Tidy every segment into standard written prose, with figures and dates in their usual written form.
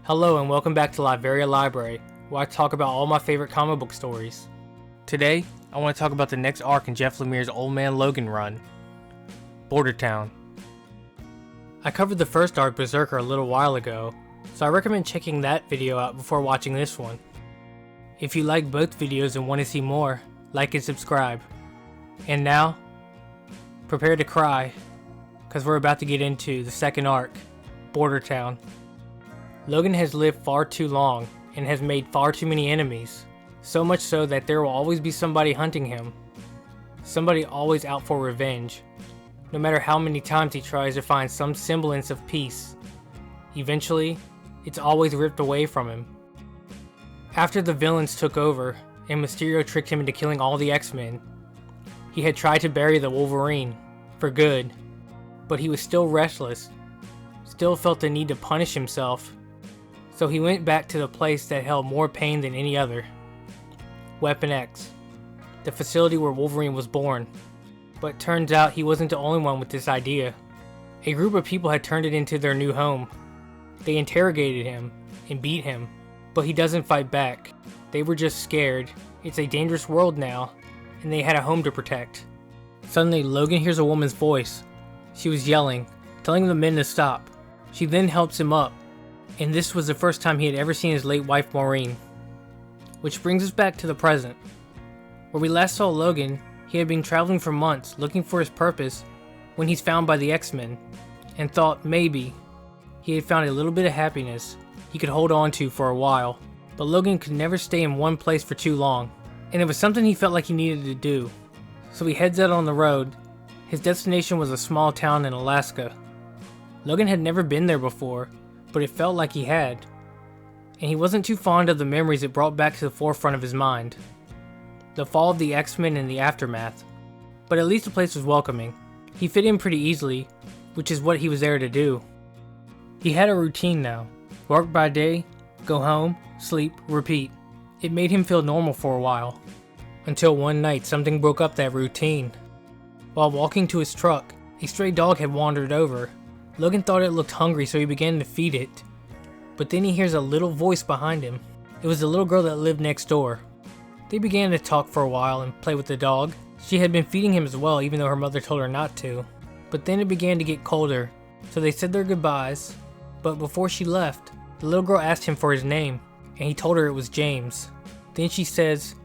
Hello and welcome back to Liberia Library, where I talk about all my favorite comic book stories. Today, I want to talk about the next arc in Jeff Lemire's Old Man Logan run, Border Town. I covered the first arc, Berserker, a little while ago, so I recommend checking that video out before watching this one. If you like both videos and want to see more, like and subscribe. And now, prepare to cry, because we're about to get into the second arc, Border Town. Logan has lived far too long and has made far too many enemies, so much so that there will always be somebody hunting him. Somebody always out for revenge. No matter how many times he tries to find some semblance of peace, eventually, it's always ripped away from him. After the villains took over and Mysterio tricked him into killing all the X-Men, he had tried to bury the Wolverine for good, but he was still restless, still felt the need to punish himself. So he went back to the place that held more pain than any other. Weapon X, the facility where Wolverine was born. But turns out he wasn't the only one with this idea. A group of people had turned it into their new home. They interrogated him and beat him, but he doesn't fight back. They were just scared. It's a dangerous world now, and they had a home to protect. Suddenly, Logan hears a woman's voice. She was yelling, telling the men to stop. She then helps him up, and this was the first time he had ever seen his late wife Maureen. Which brings us back to the present. Where we last saw Logan, he had been traveling for months looking for his purpose when he's found by the X-Men, and thought maybe he had found a little bit of happiness he could hold on to for a while. But Logan could never stay in one place for too long, and it was something he felt like he needed to do. So he heads out on the road. His destination was a small town in Alaska. Logan had never been there before, but it felt like he had, and he wasn't too fond of the memories it brought back to the forefront of his mind. The fall of the X-Men and the aftermath. But at least the place was welcoming. He fit in pretty easily, which is what he was there to do. He had a routine now. Work by day, go home, sleep, repeat. It made him feel normal for a while. Until one night something broke up that routine. While walking to his truck, a stray dog had wandered over. Logan thought it looked hungry, so he began to feed it. But then he hears a little voice behind him. It was the little girl that lived next door. They began to talk for a while and play with the dog. She had been feeding him as well, even though her mother told her not to. But then it began to get colder, so they said their goodbyes. But before she left, the little girl asked him for his name, and he told her it was James. Then she says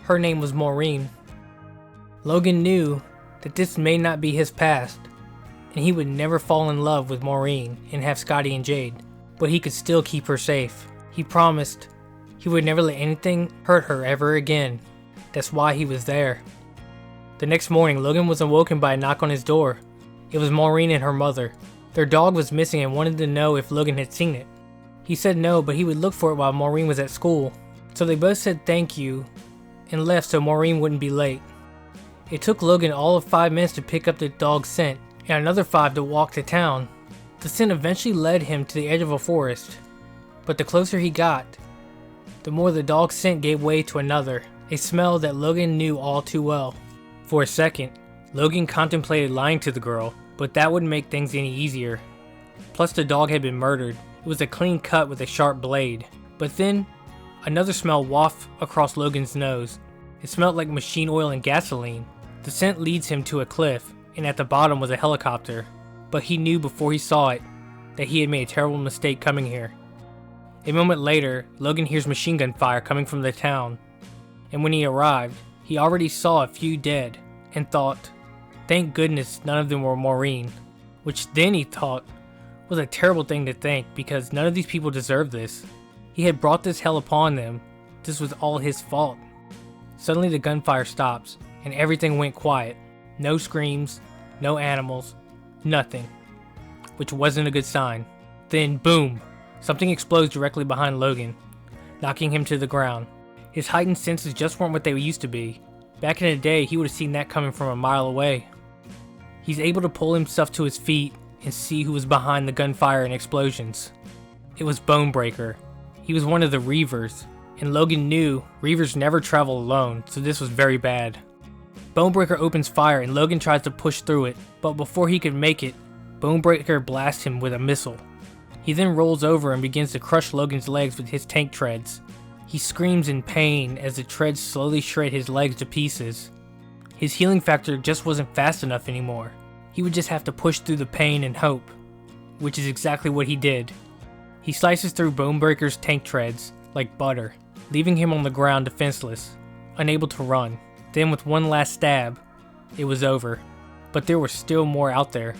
her name was Maureen. Logan knew that this may not be his past, and he would never fall in love with Maureen and have Scotty and Jade, but he could still keep her safe. He promised he would never let anything hurt her ever again. That's why he was there. The next morning, Logan was awoken by a knock on his door. It was Maureen and her mother. Their dog was missing and wanted to know if Logan had seen it. He said no, but he would look for it while Maureen was at school. So they both said thank you and left so Maureen wouldn't be late. It took Logan all of 5 minutes to pick up the dog's scent, and another 5 to walk to town. The scent eventually led him to the edge of a forest, but the closer he got, the more the dog's scent gave way to another, a smell that Logan knew all too well. For a second, Logan contemplated lying to the girl, but that wouldn't make things any easier. Plus the dog had been murdered. It was a clean cut with a sharp blade. But then, another smell wafted across Logan's nose. It smelled like machine oil and gasoline. The scent leads him to a cliff, and at the bottom was a helicopter, but he knew before he saw it that he had made a terrible mistake coming here. A moment later, Logan hears machine gun fire coming from the town, and when he arrived, he already saw a few dead, and thought, thank goodness none of them were Maureen, which then he thought was a terrible thing to think because none of these people deserved this. He had brought this hell upon them. This was all his fault. Suddenly the gunfire stops, and everything went quiet. No screams, no animals, nothing. Which wasn't a good sign. Then, boom! Something explodes directly behind Logan, knocking him to the ground. His heightened senses just weren't what they used to be. Back in the day, he would have seen that coming from a mile away. He's able to pull himself to his feet and see who was behind the gunfire and explosions. It was Bonebreaker. He was one of the Reavers, and Logan knew Reavers never travel alone, so this was very bad. Bonebreaker opens fire and Logan tries to push through it, but before he could make it, Bonebreaker blasts him with a missile. He then rolls over and begins to crush Logan's legs with his tank treads. He screams in pain as the treads slowly shred his legs to pieces. His healing factor just wasn't fast enough anymore. He would just have to push through the pain and hope, which is exactly what he did. He slices through Bonebreaker's tank treads like butter, leaving him on the ground defenseless, unable to run. Then with one last stab, it was over. But there were still more out there.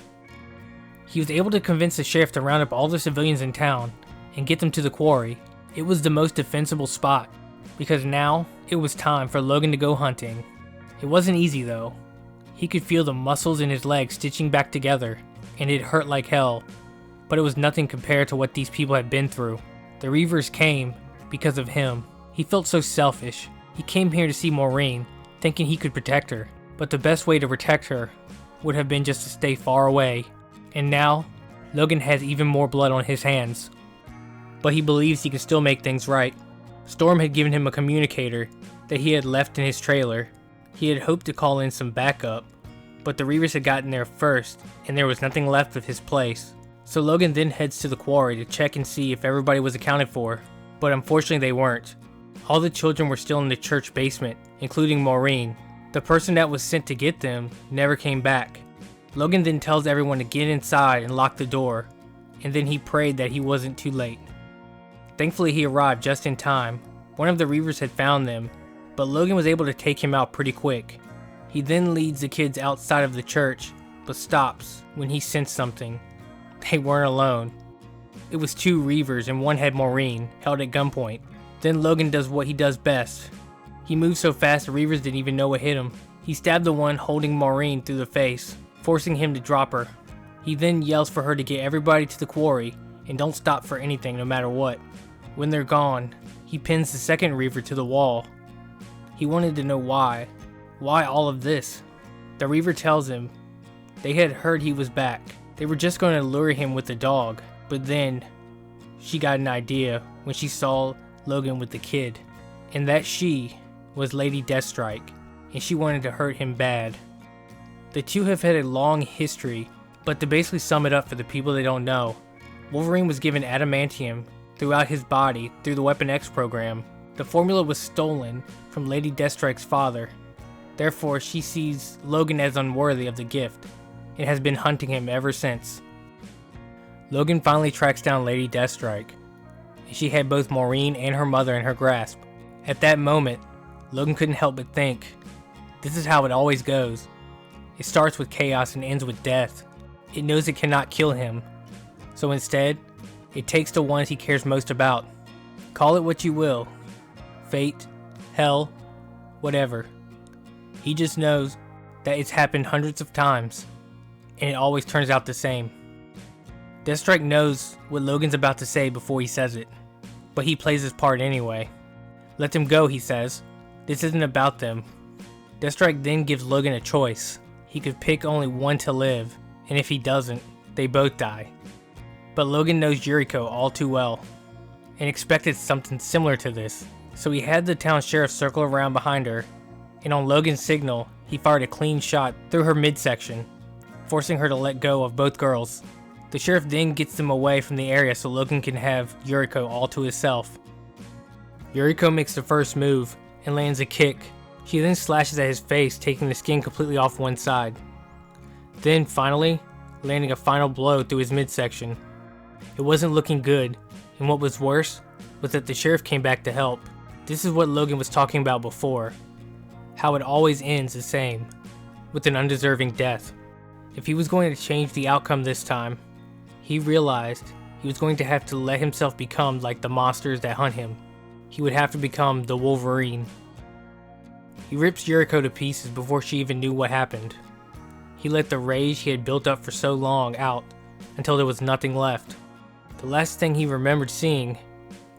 He was able to convince the sheriff to round up all the civilians in town and get them to the quarry. It was the most defensible spot, because now it was time for Logan to go hunting. It wasn't easy though. He could feel the muscles in his legs stitching back together, and it hurt like hell, but it was nothing compared to what these people had been through. The Reavers came because of him. He felt so selfish. He came here to see Maureen, thinking he could protect her, but the best way to protect her would have been just to stay far away. And now, Logan has even more blood on his hands. But he believes he can still make things right. Storm had given him a communicator that he had left in his trailer. He had hoped to call in some backup, but the Reavers had gotten there first, and there was nothing left of his place. So Logan then heads to the quarry to check and see if everybody was accounted for, but unfortunately they weren't. All the children were still in the church basement, including Maureen. The person that was sent to get them never came back. Logan then tells everyone to get inside and lock the door, and then he prayed that he wasn't too late. Thankfully he arrived just in time. One of the Reavers had found them, but Logan was able to take him out pretty quick. He then leads the kids outside of the church, but stops when he sensed something. They weren't alone. It was two Reavers and one had Maureen, held at gunpoint. Then Logan does what he does best. He moved so fast the Reavers didn't even know what hit him. He stabbed the one holding Maureen through the face, forcing him to drop her. He then yells for her to get everybody to the quarry and don't stop for anything no matter what. When they're gone, he pins the second Reaver to the wall. He wanted to know why. Why all of this? The Reaver tells him they had heard he was back. They were just going to lure him with the dog, but then she got an idea when she saw Logan with the kid. And that she was Lady Deathstrike, and she wanted to hurt him bad. The two have had a long history, but to basically sum it up for the people that don't know, Wolverine was given adamantium throughout his body through the Weapon X program. The formula was stolen from Lady Deathstrike's father. Therefore, she sees Logan as unworthy of the gift and has been hunting him ever since. Logan finally tracks down Lady Deathstrike, and she had both Maureen and her mother in her grasp. At that moment, Logan couldn't help but think, this is how it always goes. It starts with chaos and ends with death. It knows it cannot kill him, so instead, it takes the ones he cares most about. Call it what you will. Fate, hell, whatever. He just knows that it's happened hundreds of times, and it always turns out the same. Deathstrike knows what Logan's about to say before he says it, but he plays his part anyway. Let them go, he says. This isn't about them. Deathstrike then gives Logan a choice. He could pick only one to live, and if he doesn't, they both die. But Logan knows Yuriko all too well, and expected something similar to this. So he had the town sheriff circle around behind her, and on Logan's signal, he fired a clean shot through her midsection, forcing her to let go of both girls. The sheriff then gets them away from the area so Logan can have Yuriko all to himself. Yuriko makes the first move and lands a kick. She then slashes at his face, taking the skin completely off one side. Then finally, landing a final blow through his midsection. It wasn't looking good, and what was worse was that the sheriff came back to help. This is what Logan was talking about before. How it always ends the same, with an undeserving death. If he was going to change the outcome this time, he realized he was going to have to let himself become like the monsters that hunt him. He would have to become the Wolverine. He rips Yuriko to pieces before she even knew what happened. He let the rage he had built up for so long out until there was nothing left. The last thing he remembered seeing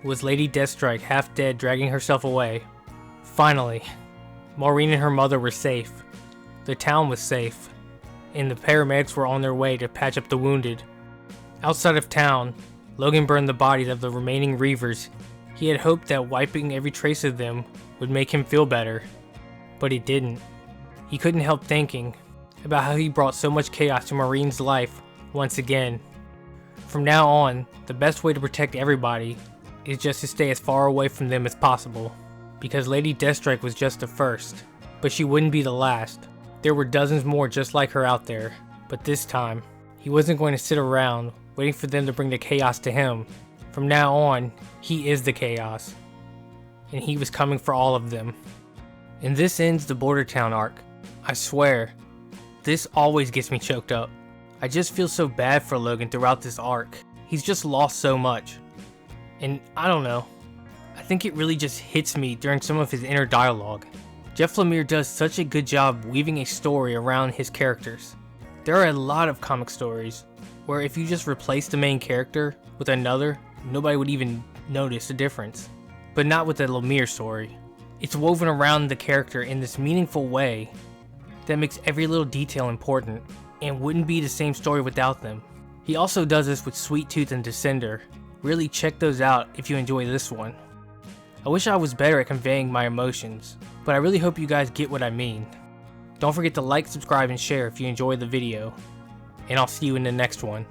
was Lady Deathstrike half dead dragging herself away. Finally, Maureen and her mother were safe. The town was safe, and the paramedics were on their way to patch up the wounded. Outside of town, Logan burned the bodies of the remaining Reavers. He had hoped that wiping every trace of them would make him feel better, but it didn't. He couldn't help thinking about how he brought so much chaos to Maureen's life once again. From now on, the best way to protect everybody is just to stay as far away from them as possible, because Lady Deathstrike was just the first, but she wouldn't be the last. There were dozens more just like her out there, but this time, he wasn't going to sit around waiting for them to bring the chaos to him. From now on, he is the chaos, and he was coming for all of them. And this ends the Border Town arc. I swear, this always gets me choked up. I just feel so bad for Logan throughout this arc. He's just lost so much. And I don't know, I think it really just hits me during some of his inner dialogue. Jeff Lemire does such a good job weaving a story around his characters. There are a lot of comic stories where if you just replace the main character with another, nobody would even notice the difference. But not with the Lemire story. It's woven around the character in this meaningful way that makes every little detail important, and wouldn't be the same story without them. He also does this with Sweet Tooth and Descender. Really check those out if you enjoy this one. I wish I was better at conveying my emotions, but I really hope you guys get what I mean. Don't forget to like, subscribe, and share if you enjoyed the video, and I'll see you in the next one.